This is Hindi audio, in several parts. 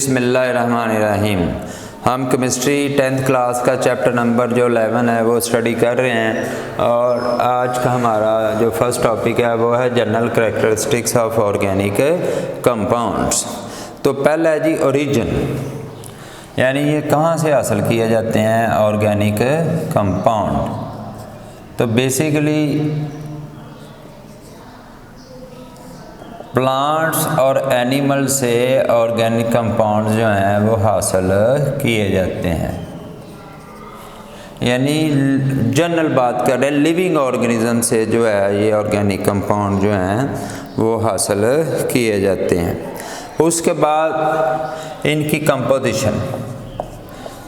बिस्मिल्लाहिर्रहमानिर्रहीम। हम केमिस्ट्री 10th क्लास का चैप्टर नंबर जो 11 है वो स्टडी कर रहे हैं और आज का हमारा जो फर्स्ट टॉपिक है वो है general characteristics of organic compounds. तो पहला है जी ओरिजिन, यानी ये कहाँ से हासिल किए जाते हैं ऑर्गेनिक कंपाउंड। तो बेसिकली प्लांट्स और एनिमल से ऑर्गेनिक कंपाउंड जो हैं वो हासिल किए जाते हैं, यानी जनरल बात करें लिविंग ऑर्गेनिज्म से जो है ये ऑर्गेनिक कंपाउंड जो हैं वो हासिल किए जाते हैं। उसके बाद इनकी कंपोजिशन,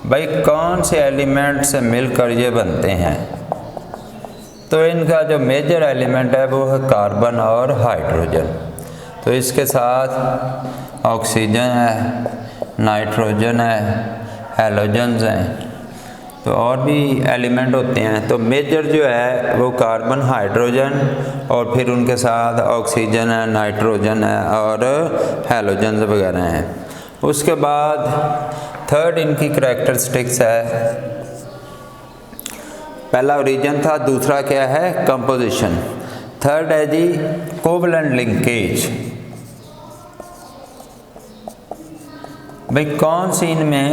भाई कौन से एलिमेंट से मिलकर ये बनते हैं। तो इनका जो मेजर एलिमेंट है वो है कार्बन और हाइड्रोजन। तो इसके साथ ऑक्सीजन है, नाइट्रोजन है, हैलोजन्स हैं, तो और भी एलिमेंट होते हैं। तो मेजर जो है वो कार्बन, हाइड्रोजन और फिर उनके साथ ऑक्सीजन है, नाइट्रोजन है और हैलोजन्स वगैरह हैं। उसके बाद थर्ड इनकी करैक्टरिस्टिक्स है, पहला ओरिजिन था, दूसरा क्या है कंपोजिशन, थर्ड है जी कोवलेंट लिंकेज। भाई कौन सी इनमें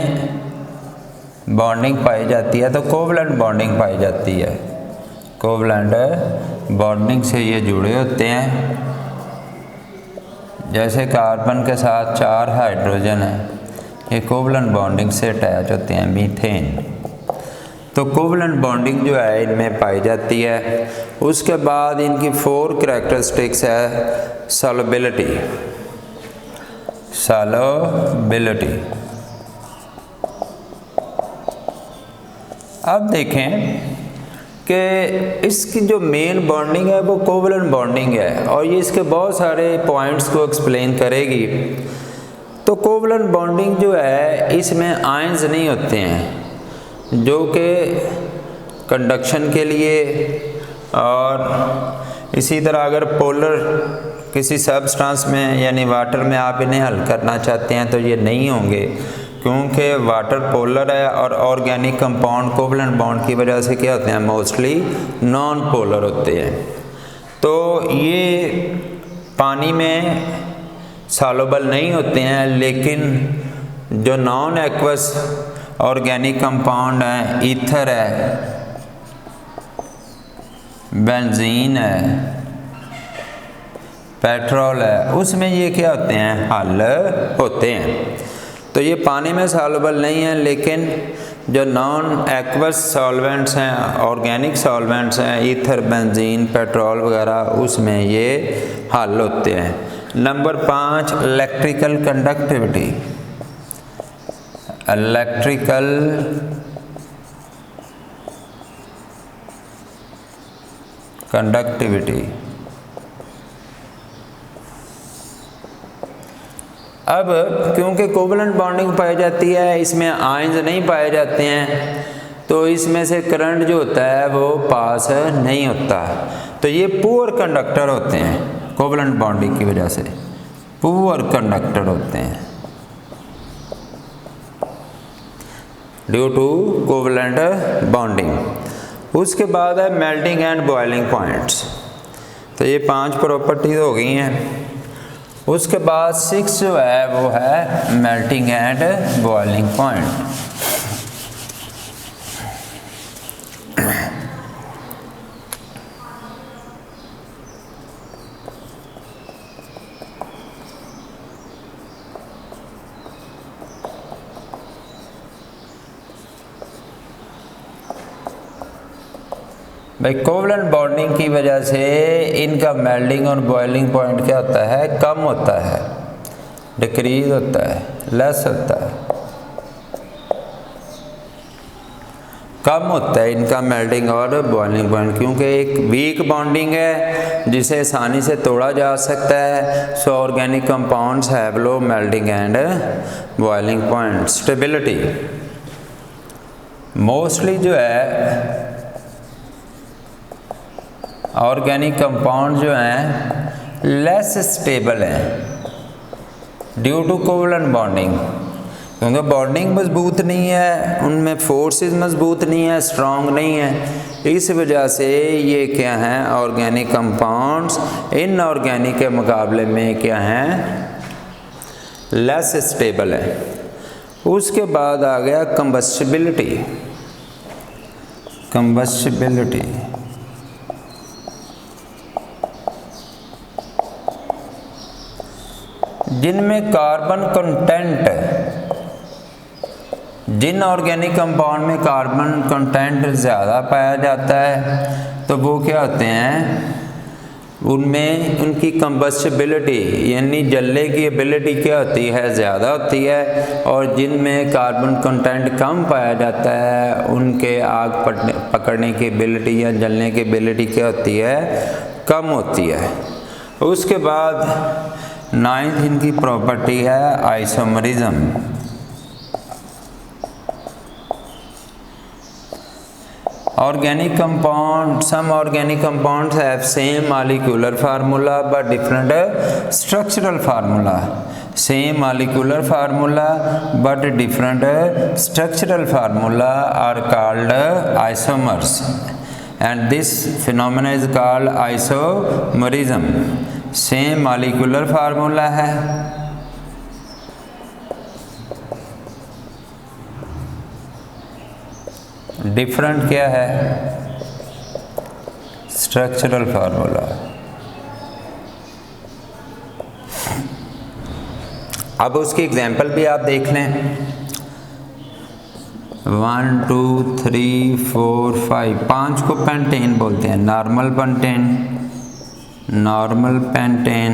बॉन्डिंग पाई जाती है, तो कोवलेंट बॉन्डिंग पाई जाती है। कोवलेंट बॉन्डिंग से ये जुड़े होते हैं, जैसे कार्बन के साथ 4 हाइड्रोजन है, ये कोवलेंट बॉन्डिंग से अटैच होते हैं, मीथेन। तो कोवलेंट बॉन्डिंग जो है इनमें पाई जाती है। उसके बाद इनकी 4 करैक्टरिस्टिक्स है सॉल्युबिलिटी। सॉल्युबिलिटी, अब देखें कि इसकी जो मेन बॉन्डिंग है वो कोवलेंट बॉन्डिंग है और ये इसके बहुत सारे पॉइंट्स को एक्सप्लेन करेगी। तो कोवलेंट बॉन्डिंग जो है इसमें आयंस नहीं होते हैं जो कि कंडक्शन के लिए, और इसी तरह अगर पोलर किसी सबस्टेंस में यानी वाटर में आप इन्हें हल करना चाहते हैं तो ये नहीं होंगे, क्योंकि वाटर पोलर है और ऑर्गेनिक कंपाउंड कोवलेंट बॉन्ड की वजह से क्या होते हैं, मोस्टली नॉन पोलर होते हैं। तो ये पानी में सॉल्युबल नहीं होते हैं, लेकिन जो नॉन एक्वस ऑर्गेनिक कंपाउंड है, ईथर है, बेंजीन है, पेट्रोल है, उसमें ये क्या होते हैं, हल होते हैं। तो ये पानी में सॉल्युबल नहीं है, लेकिन जो नॉन एक्वस सॉल्वेंट्स हैं, ऑर्गेनिक सॉल्वेंट्स हैं, ईथर, बेंजीन, पेट्रोल वगैरह, उसमें ये हल होते हैं। Number 5 electrical conductivity. Electrical conductivity, अब क्योंकि कोवलेंट बॉन्डिंग पाई जाती है, इसमें आयंस नहीं पाए जाते हैं, तो इसमें से करंट जो होता है वो पास नहीं होता। तो ये पुअर कंडक्टर होते हैं, कोवलेंट बॉन्डिंग की वजह से पुअर कंडक्टर होते हैं ड्यू टू कोवलेंट बॉन्डिंग। उसके बाद है मेल्टिंग एंड बॉइलिंग पॉइंट्स। तो ये 5 प्रॉपर्टीज हो गई हैं। उसके बाद 6 जो है वो है मेल्टिंग एंड बॉइलिंग पॉइंट। भाई कोवलेंट बॉन्डिंग की वजह से इनका मेल्टिंग और बॉइलिंग पॉइंट क्या होता है, कम होता है, डिक्रीज होता है, लेस होता है, कम होता है इनका मेल्टिंग और बॉइलिंग पॉइंट, क्योंकि एक वीक बॉन्डिंग है जिसे आसानी से तोड़ा जा सकता है। सो organic compounds have low melting and boiling point. Stability, mostly जो है ऑर्गेनिक कंपाउंड जो हैं लेस स्टेबल हैं ड्यू टू कोवलेंट बॉन्डिंग। क्योंकि बॉन्डिंग मजबूत नहीं है, उनमें फोर्सेस मजबूत नहीं है, स्ट्रॉन्ग नहीं है। इस वजह से ये क्या हैं, ऑर्गेनिक कंपाउंड्स इनऑर्गेनिक के मुकाबले में क्या हैं, लेस स्टेबल है। उसके बाद आ गया कंबस्टिबिलिटी। कंबस्टिबिलिटी जिनमें कार्बन कंटेंट, जिन ऑर्गेनिक कंपाउंड में कार्बन कंटेंट ज़्यादा पाया जाता है तो वो क्या होते हैं, उनमें उनकी कंबस्टिबिलिटी यानी जलने की एबिलिटी क्या होती है, ज़्यादा होती है। और जिनमें कार्बन कंटेंट कम पाया जाता है उनके आग पकड़ने की एबिलिटी या जलने की एबिलिटी क्या होती है, कम होती है। उसके बाद 9th इनकी प्रॉपर्टी है isomerism. Organic compound, some organic compounds have same molecular formula but different structural formula. Same molecular formula but different structural formula are called isomers, and this phenomena is called isomerism. Same molecular formula है, डिफरेंट क्या है, स्ट्रक्चरल फार्मूला। अब उसकी एग्जांपल भी आप देख लें। 1 2 3 4 5 5 को पेंटेन बोलते हैं। Normal pentane, normal pentane.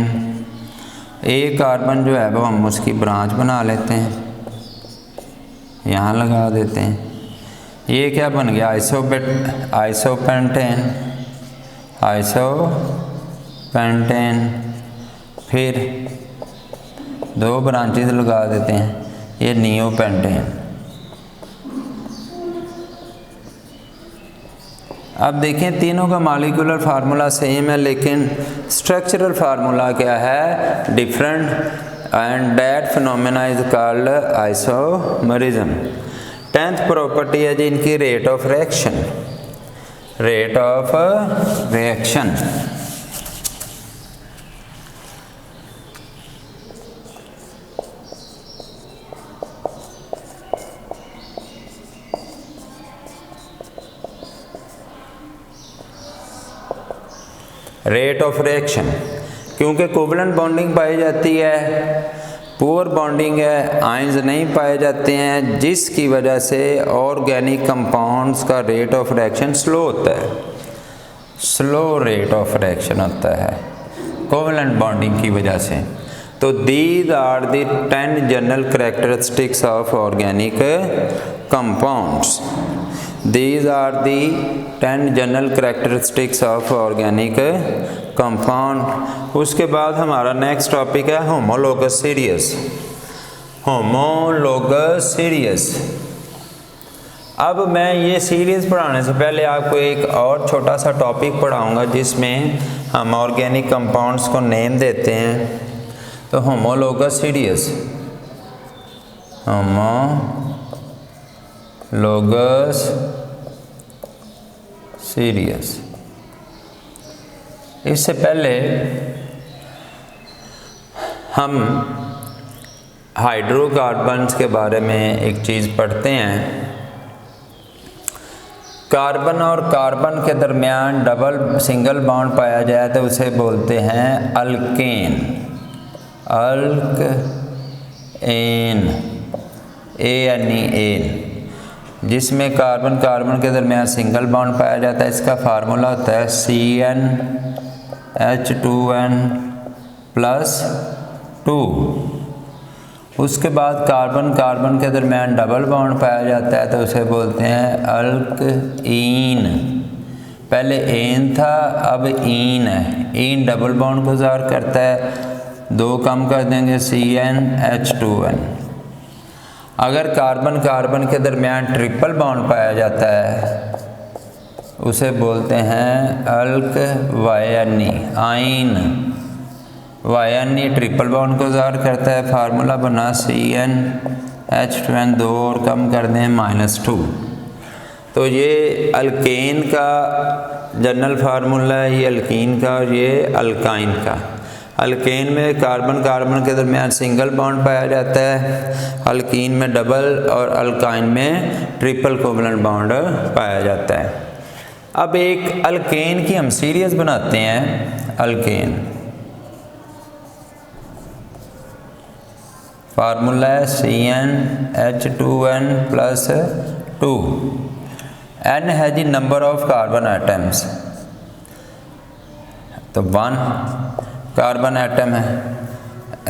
एक कार्बन जो है वो हम उसकी ब्रांच बना लेते हैं, यहाँ लगा देते हैं। ये क्या बन गया, आइसोपेंटेन, आइसोपेंटेन। फिर 2 ब्रांचेस लगा देते हैं, ये नियोपेंटेन। अब देखें तीनों का मॉलिक्यूलर फार्मूला सेम है लेकिन स्ट्रक्चरल फार्मूला क्या है, different, and that phenomena is called isomerism. 10th property है जी इनकी rate of reaction. Rate of reaction rate of reaction, क्योंकि कोवलेंट बॉन्डिंग पाई जाती है, पुअर बॉन्डिंग है, आयंस नहीं पाए जाते हैं, जिसकी वजह से ऑर्गेनिक कंपाउंड्स का रेट ऑफ रिएक्शन स्लो होता है, स्लो रेट ऑफ रिएक्शन होता है कोवलेंट बॉन्डिंग की वजह से। तो these are the 10 general characteristics of organic compounds. These are the 10 general characteristics of organic compound. उसके बाद हमारा नेक्स्ट टॉपिक है होमोलोगस सीरीज। Homologous series. अब मैं ये सीरीज पढ़ाने से पहले आपको एक और छोटा सा टॉपिक पढ़ाऊंगा जिसमें हम ऑर्गेनिक कंपाउंड्स को नेम देते हैं। तो होमोलोगस सीरीज, होमोलोगस सीरीज। इससे पहले हम हाइड्रोकार्बन्स के बारे में एक चीज़ पढ़ते हैं। कार्बन और कार्बन के दरमियान डबल सिंगल बॉन्ड पाया जाए तो उसे बोलते हैं अल्केन। अल्केन, एन, जिसमें कार्बन कार्बन के दरमियान सिंगल बॉन्ड पाया जाता है। इसका फार्मूला होता है CnH2n+2। उसके बाद कार्बन कार्बन के दरमियान डबल बॉन्ड पाया जाता है तो उसे बोलते हैं अल्कईन। पहले एन था, अब ईन है। ईन डबल बॉन्ड को ज़ाहिर करता है, 2 कम कर देंगे CnH2n। अगर कार्बन कार्बन के दरमियान ट्रिपल बॉन्ड पाया जाता है उसे बोलते हैं अल्कवायनी, आइन। वायनी ट्रिपल बॉन्ड को ज़ाहिर करता है, फार्मूला बना CnH2n। H2N 2 और कम कर दें -2। तो ये अल्केन का जनरल फार्मूला है, ये अल्कीन का और ये अल्काइन का। अल्केन में कार्बन कार्बन के दरमियान सिंगल बॉन्ड पाया जाता है, अल्कीन में डबल और अल्काइन में ट्रिपल कोवलेंट बॉन्ड पाया जाता है। अब एक अल्केन की हम सीरीज बनाते हैं। अल्केन फार्मूला है CnH2n+2। N है जी नंबर ऑफ कार्बन एटम्स, तो 1 कार्बन एटम है।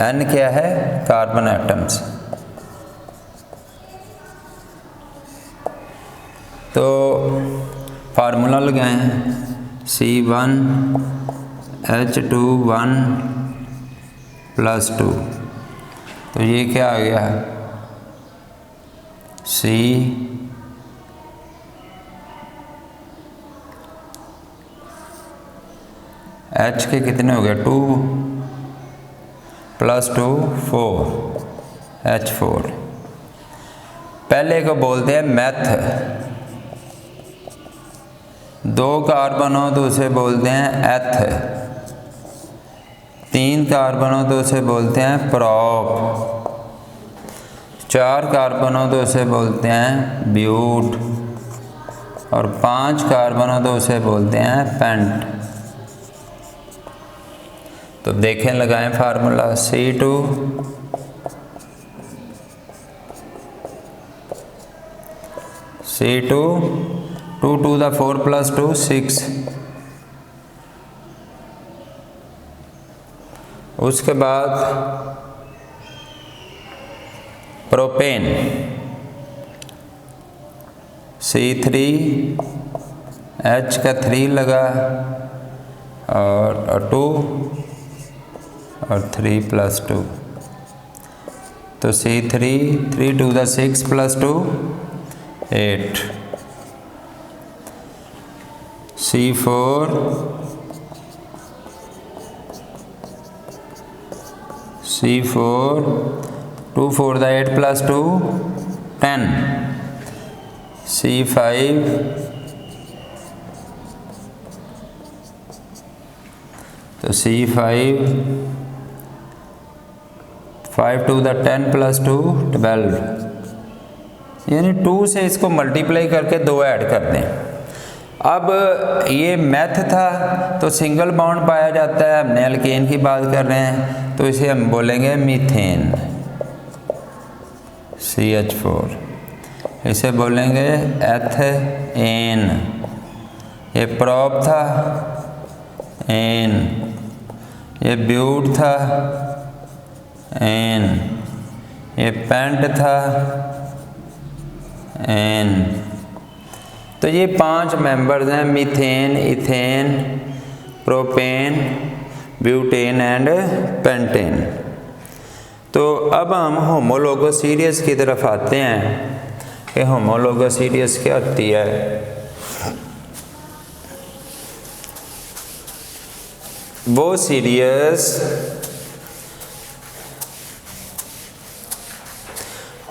N क्या है? Carbon atoms. तो फार्मूला लगाएं C1H2(1+2)। तो ये क्या आ गया? H के कितने हो गए? 2 + 2 4 H4। पहले को बोलते हैं मेथ। 2 कार्बन हो तो उसे बोलते हैं एथ। 3 कार्बन हो तो उसे बोलते हैं प्रॉप। 4 कार्बन हो तो उसे बोलते हैं ब्यूट और 5 कार्बन हो तो उसे बोलते हैं पेंट। तो देखें, लगाएं फार्मूला C2 2 to the 4 + 2 6। उसके बाद प्रोपेन C3 H का 3 लगा और 2 और 3 + 2। तो C3 3 to the 6 + 2 8। C4 2 4 the 8 + 2 10। C5 तो C5 5 to the 10 + 2 12। यानी 2 से इसको मल्टीप्लाई करके 2 ऐड कर दें। अब ये मैथ था तो सिंगल बॉन्ड पाया जाता है, हमने अल्केन की बात कर रहे हैं तो इसे हम बोलेंगे मीथेन CH4। इसे बोलेंगे एथेन। ये प्रॉप था एन, ये ब्यूट था एन, ये पेंट था एन। तो ये 5 मेंबर्स हैं, methane, ethane, propane, butane and pentane. तो अब हम होमोलोगस सीरीज की तरफ आते हैं कि होमोलोगस सीरीज क्या होती है। वो series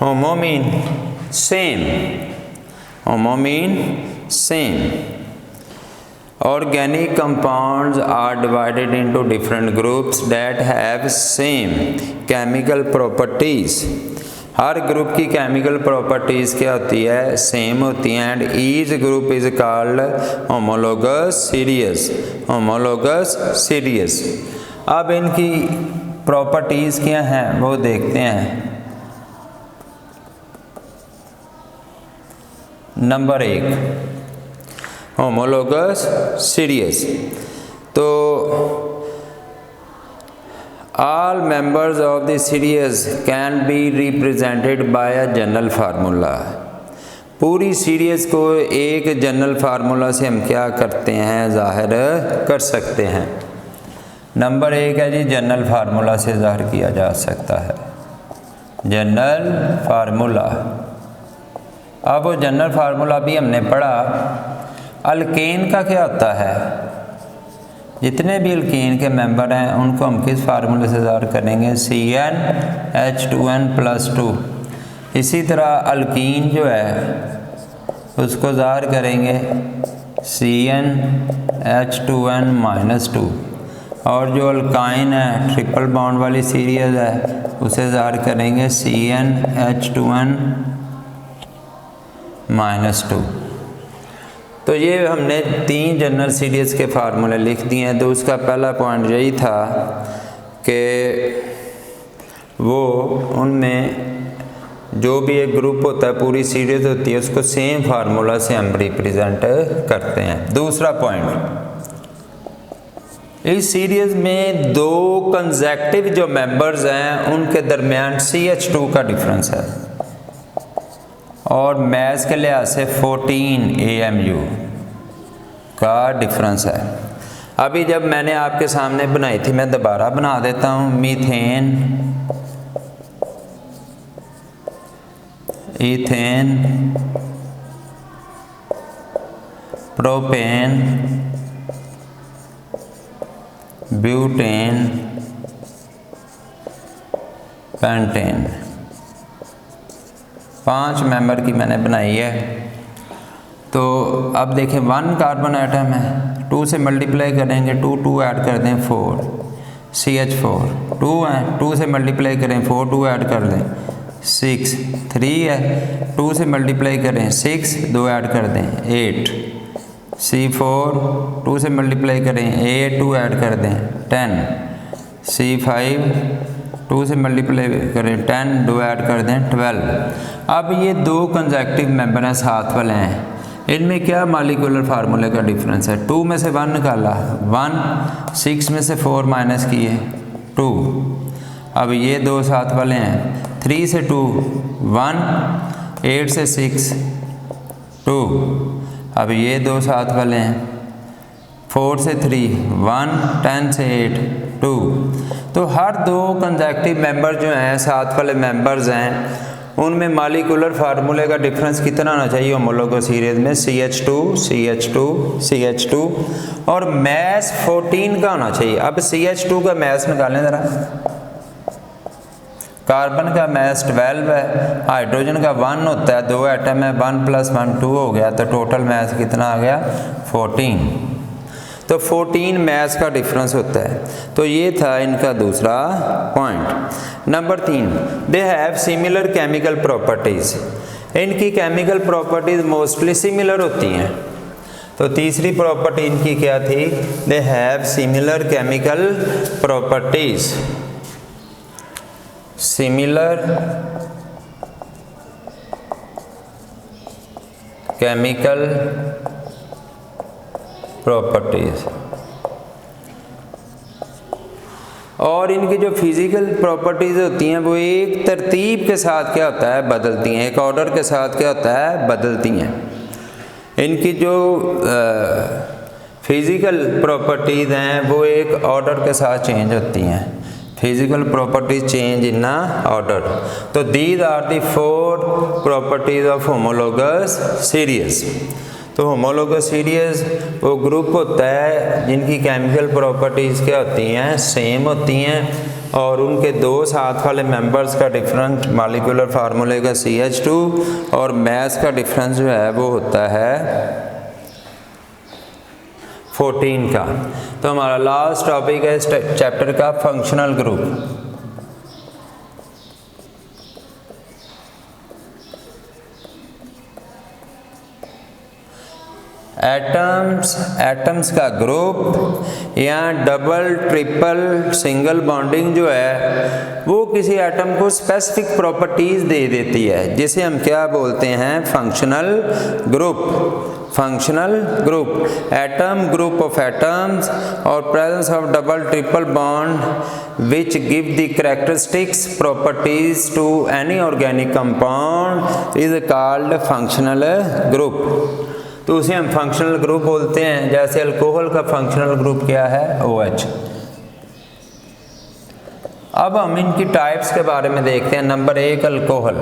homo mean same, homo mean same. Organic compounds are divided into different groups that have same chemical properties। Her group की केमिकल प्रॉपर्टीज क्या होती है? सेम होती हैं। And each group is called homologous series. Homologous series. अब इनकी प्रॉपर्टीज क्या हैं वो देखते हैं। Number 1 homologous series. तो all members of the series can be represented by a general formula। पूरी सीरीज को एक जनरल फार्मूला से हम क्या करते हैं? ज़ाहिर कर सकते हैं। नंबर 1 है जी जनरल फार्मूला से ज़ाहिर किया जा सकता है, जनरल फार्मूला। अब वो जनरल फार्मूला भी हमने पढ़ा। अल्केन का क्या होता है? जितने भी अल्केन के मेंबर हैं उनको हम किस फार्मूले से ज़ाहिर करेंगे? CnH2n+2। इसी तरह अल्कीन जो है उसको ज़ाहिर करेंगे CnH2n-2, और जो अल्काइन है ट्रिपल बॉन्ड वाली सीरीज़ है उसे ज़ाहिर करेंगे CnH2n-2। तो ये हमने 3 जनरल सीरीज़ के फार्मूले लिख दिए हैं। तो उसका पहला पॉइंट यही था कि वो उनमें जो भी एक ग्रुप होता है, पूरी सीरीज़ होती है, उसको सेम फार्मूला से हम रिप्रेजेंट करते हैं। दूसरा पॉइंट, इस सीरीज़ में 2 कंसेक्टिव जो मेंबर्स हैं उनके दरमियान CH2 का डिफरेंस है और मैथ के लिहाज से 14 AMU का डिफरेंस है। अभी जब मैंने आपके सामने बनाई थी, मैं दोबारा बना देता हूँ। Methane, ethane, propane, butane, pentane, 5 member की मैंने बनाई है। तो अब देखें 1 कार्बन आइटम है, 2 से मल्टीप्लाई करेंगे, 2 ऐड कर दें 4, CH4, 2 है, 2 से मल्टीप्लाई करें 4, 2 ऐड कर दें 6, 3 है, 2 से मल्टीप्लाई करें 6, 2 ऐड कर दें 8, C4, 2 से मल्टीप्लाई करें 8, 2 ऐड कर दें 10, C5, 2 से मल्टीप्लाई करें 10, 2 ऐड कर दें 12। अब ये 2 कंसेक्टिव मेंबर हैं, साथ वाले हैं, इनमें क्या मॉलिक्यूलर फार्मूले का डिफरेंस है? 2 में से 1 निकाला 1, 6 में से 4 माइनस किए 2। अब ये 2 साथ वाले हैं, 3 से 2 1, 8 से 6 2। अब ये 2 साथ वाले हैं, 4 से 3 1, 10 से 8 2। तो हर 2 कंसेक्टिव मेंबर जो हैं, साथ वाले मेंबर्स हैं, उनमें मॉलिक्यूलर फार्मूले का डिफरेंस कितना होना चाहिए होमोलोगस सीरीज में? CH2 CH2 CH2, और मैस 14 का होना चाहिए। अब CH2 का मैस निकालें ज़रा। कार्बन का मैस 12 है, हाइड्रोजन का 1 होता है, 2 एटम है, 1 + 1 2 हो गया, तो टोटल मैस कितना आ गया? 14। तो 14 मैस का डिफरेंस होता है। तो ये था इनका दूसरा point. Number 3, they have similar chemical properties. इनकी केमिकल प्रॉपर्टीज़ मोस्टली सिमिलर होती हैं। तो तीसरी प्रॉपर्टी इनकी क्या थी? They have similar chemical properties. Similar chemical properties, और इनकी जो फिजिकल प्रॉपर्टीज होती हैं वो एक तरतीब के साथ क्या होता है? बदलती हैं। एक ऑर्डर के साथ क्या होता है? बदलती हैं। इनकी जो फिजिकल प्रॉपर्टीज हैं वो एक ऑर्डर के साथ चेंज होती हैं। Physical properties change in order. तो these are the 4 properties of homologous series. तो होमोलोगस सीरीज वो ग्रुप होता है जिनकी केमिकल प्रॉपर्टीज़ क्या होती हैं? सेम होती हैं, और उनके 2 साथ वाले मेंबर्स का डिफरेंट मॉलिक्यूलर फार्मूले का CH2, और मैस का डिफरेंस जो है वो होता है 14 का। तो हमारा लास्ट टॉपिक है इस चैप्टर का फंक्शनल ग्रुप। एटम्स का ग्रुप या डबल ट्रिपल सिंगल बॉन्डिंग जो है वो किसी एटम को स्पेसिफिक प्रॉपर्टीज़ दे देती है, जिसे हम क्या बोलते हैं? Functional group. Functional group, atom group of atoms और presence of double triple bond which give the characteristics properties to any organic compound is called functional group. तो उसे हम फंक्शनल ग्रुप बोलते हैं। जैसे अल्कोहल का फंक्शनल ग्रुप क्या है? OH। अब हम इनकी टाइप्स के बारे में देखते हैं। Number 1, alcohol.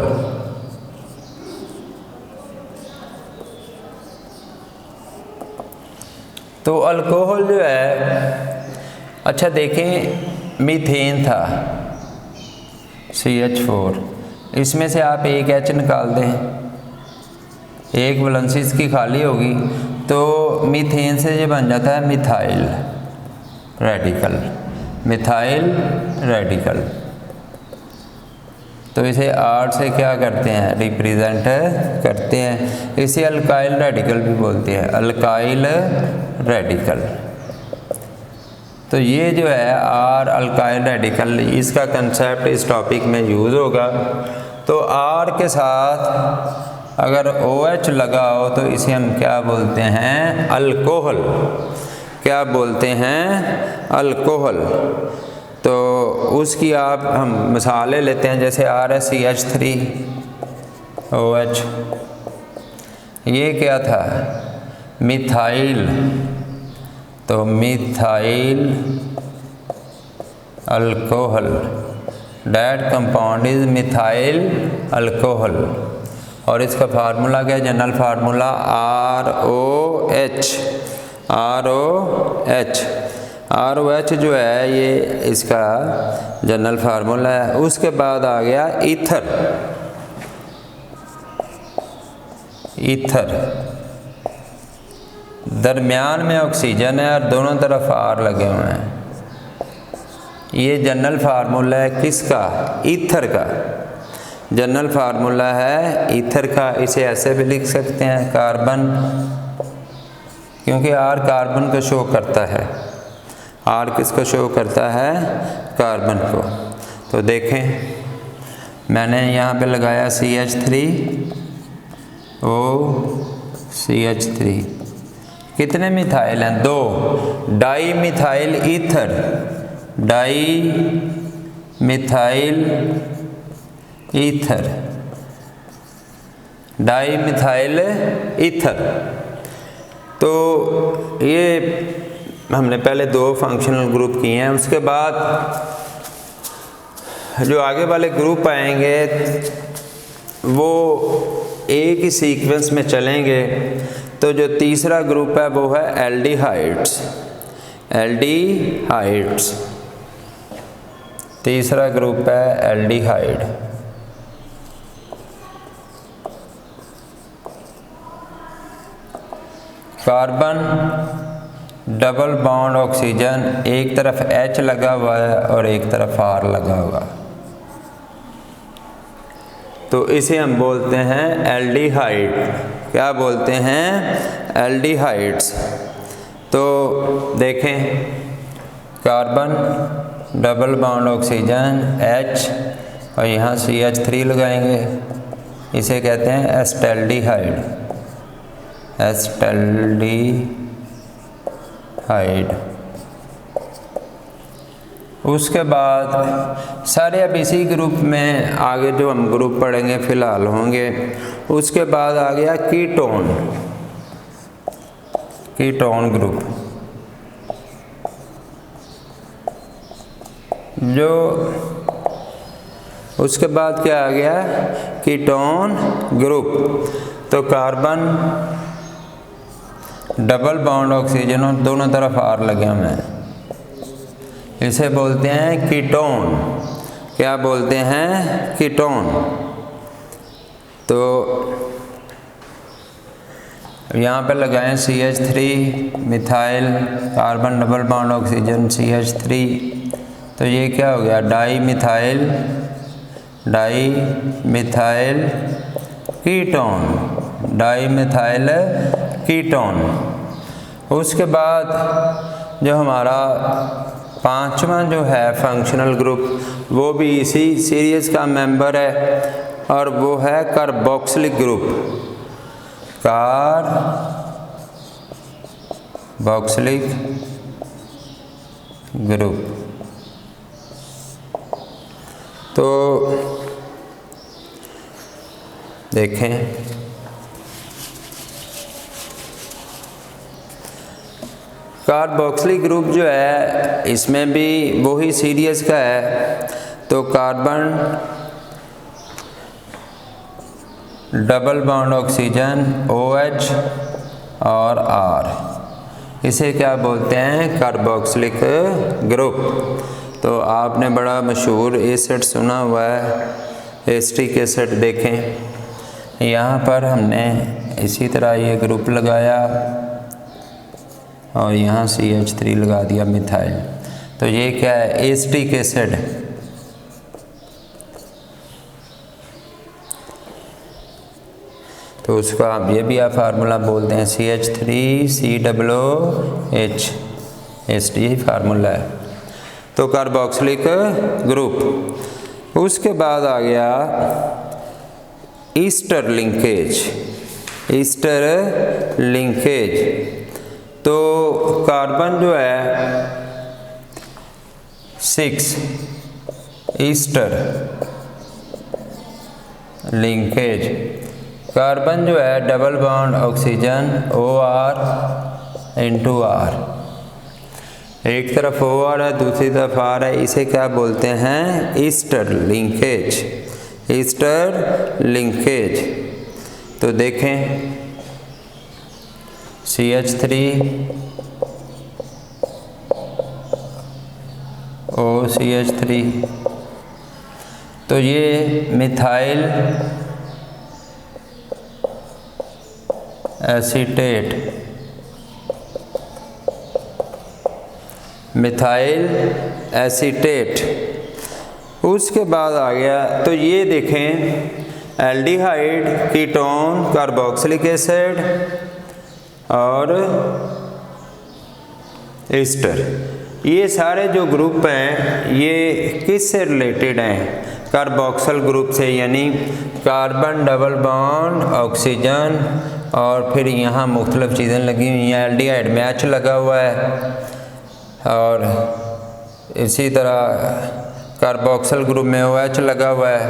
तो अल्कोहल जो है, अच्छा देखें, मीथेन था CH4, इसमें से आप एक H निकाल दें, एक वैलेंसी इसकी खाली होगी, तो मीथेन से ये बन जाता है मिथाइल रेडिकल, मिथाइल रेडिकल। तो इसे R से क्या करते हैं, रिप्रेजेंट करते हैं। इसे अल्काइल रेडिकल भी बोलते हैं, अल्काइल रेडिकल। तो ये जो है R अल्काइल रेडिकल, इसका कंसेप्ट इस टॉपिक में यूज़ होगा। तो R के साथ अगर OH लगा हो तो इसे हम क्या बोलते हैं, अल्कोहल। क्या बोलते हैं, अल्कोहल। तो उसकी आप हम मिसालें लेते हैं, जैसे RSCH3OH, ये क्या था, मिथाइल। तो methyl alcohol, that compound is methyl alcohol. और इसका फार्मूला क्या है, जनरल फार्मूला ROH जो है ये इसका जनरल फार्मूला है। उसके बाद आ गया ईथर, दरमियान में ऑक्सीजन है और दोनों तरफ R लगे हुए हैं। ये जनरल फार्मूला है किसका, ईथर का। जनरल फार्मूला है ईथर का। इसे ऐसे भी लिख सकते हैं, कार्बन, क्योंकि R कार्बन को शो करता है। R किसको शो करता है, कार्बन को। तो देखें, मैंने यहाँ पे लगाया CH3OCH3, कितने मिथाइल हैं, 2, di methyl ether, di methyl ether, di methyl ether. तो ये हमने पहले 2 फंक्शनल ग्रुप किए हैं। उसके बाद जो आगे वाले ग्रुप आएंगे वो एक ही सीक्वेंस में चलेंगे। तो जो तीसरा ग्रुप है वो है एल्डिहाइड्स, तीसरा ग्रुप है aldehyde. Carbon double bond oxygen, एक तरफ H लगा हुआ है और एक तरफ R लगा हुआ। तो इसे हम बोलते हैं एल्डिहाइड। क्या बोलते हैं, एल्डिहाइड्स। तो देखें, carbon double bond oxygen H और यहाँ CH3 लगाएंगे, इसे कहते हैं एस्टेल्डिहाइड, एस्टेल्डिहाइड। उसके बाद सारे अब इसी ग्रुप में, आगे जो हम ग्रुप पढ़ेंगे फिलहाल होंगे। उसके बाद आ गया कीटोन ग्रुप। जो उसके बाद क्या आ गया, कीटोन ग्रुप। तो कार्बन डबल बॉन्ड ऑक्सीजन और दोनों तरफ R लगे हुए हैं, इसे बोलते हैं कीटोन। क्या बोलते हैं, कीटोन। तो यहाँ पे लगाएं CH3 methyl, carbon double bond oxygen CH3। तो ये क्या हो गया, डाई मिथाइल कीटोन। उसके बाद जो हमारा 5वां जो है फंक्शनल ग्रुप, वो भी इसी सीरीज का मेंबर है और वो है कार्बोक्सिलिक ग्रुप। Carboxylic group. तो देखें, कार्बोक्सिलिक ग्रुप जो है इसमें भी वही सीरीज का है। तो carbon double bond oxygen OH और R, इसे क्या बोलते हैं, कार्बोक्सिलिक ग्रुप। तो आपने बड़ा मशहूर एसिड सुना हुआ है एसिटिक एसिड देखें, यहाँ पर हमने इसी तरह ये ग्रुप लगाया और यहाँ CH3 लगा दिया मिथाइल। तो ये क्या है, एसिटिक एसिड। तो उसका ये भी आप फार्मूला बोलते हैं CH3COOH, यही फार्मूला है। तो कार्बोक्सिलिक ग्रुप। उसके बाद आ गया ईस्टर लिंकेज। ईस्टर लिंकेज तो कार्बन जो है 6 ईस्टर लिंकेज। कार्बन जो है double bond oxygen OR × R, एक तरफ OR है दूसरी तरफ R है, इसे क्या बोलते हैं, ईस्टर लिंकेज। Easter linkage. तो देखें CH3 OCH3, तो ये मिथाइल एसीटेट, मिथाइल एसीटेट। उसके बाद आ गया, तो ये देखें एल्डिहाइड, कीटोन, कार्बोक्सिलिक एसिड और ईस्टर। ये सारे जो ग्रुप हैं ये किससे रिलेटेड हैं, कार्बोक्सिल ग्रुप से, यानी कार्बन डबल बॉन्ड ऑक्सीजन और फिर यहाँ मुख्तलिफ चीज़ें लगी हुई हैं। एल्डिहाइड में H लगा हुआ है और इसी तरह कार्बोक्सिल ग्रुप में OH लगा हुआ है,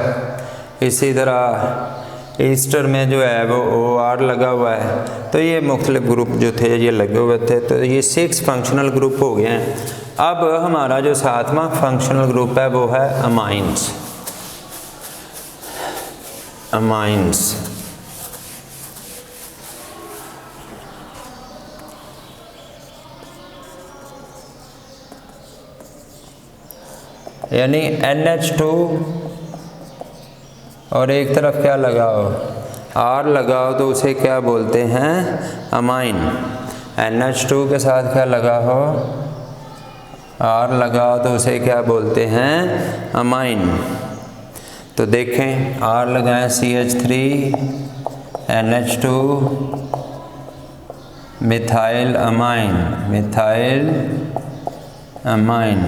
इसी तरह ईस्टर में जो है वो OR लगा हुआ है। तो ये मुख्तलिफ ग्रुप जो थे ये लगे हुए थे। तो ये 6 फंक्शनल ग्रुप हो गए हैं। अब हमारा जो 7वां फंक्शनल ग्रुप है वो है अमाइंस। अमाइंस यानी NH2 और एक तरफ क्या लगाओ, R लगाओ, तो उसे क्या बोलते हैं, अमाइन। NH2 के साथ क्या लगा हो, R लगाओ, तो उसे क्या बोलते हैं, अमाइन। तो देखें R लगाएं, CH3 NH2 methyl amine, methyl amine.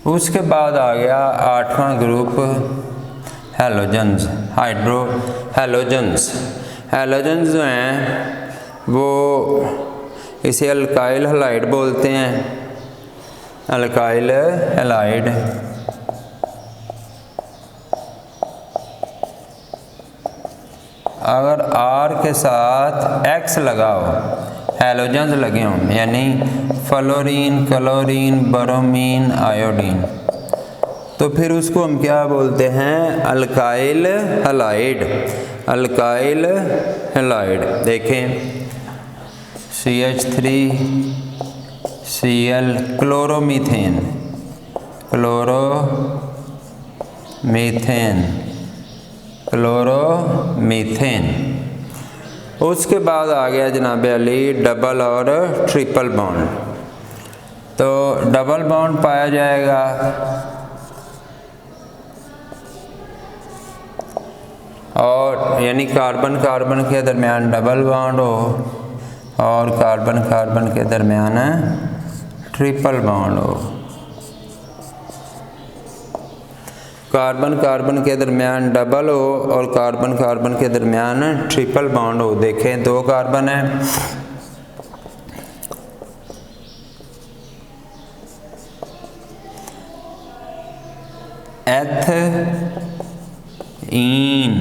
उसके बाद आ गया 8वां group halogens, hydro halogens. Halogens जो हैं वो इसे अल्काइल हैलाइड बोलते हैं, अल्काइल हैलाइड। अगर R के साथ X लगाओ, हैलोजन्स लगे हों, यानी फ्लोरीन, क्लोरीन, ब्रोमीन, आयोडीन, तो फिर उसको हम क्या बोलते हैं, अल्काइल हैलाइड। Alkyl halide. देखें CH3 Cl chloromethane, chloromethane, chloromethane. उसके बाद आ गया जनाब अली डबल और ट्रिपल बॉन्ड। तो डबल बॉन्ड पाया जाएगा और यानी कार्बन कार्बन के दरमियान डबल बॉन्ड हो और कार्बन कार्बन के दरमियान ट्रिपल बॉन्ड हो। कार्बन कार्बन के दरमियान डबल हो और कार्बन कार्बन के दरमियान ट्रिपल बॉन्ड हो। देखें 2 कार्बन है, एथीन,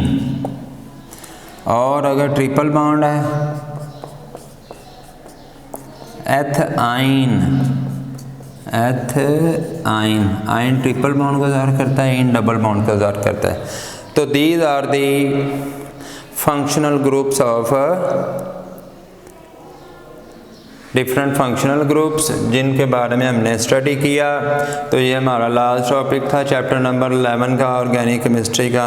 और अगर ट्रिपल बॉन्ड है एथाइन, एथाइन। आइन ट्रिपल बॉन्ड का ज़ाहिर करता है, इन डबल बॉन्ड का ज़ाहिर करता है। तो these are the functional groups of different functional groups जिनके बारे में हमने स्टडी किया। तो ये हमारा लास्ट टॉपिक था चैप्टर नंबर 11 का, ऑर्गेनिक केमिस्ट्री का।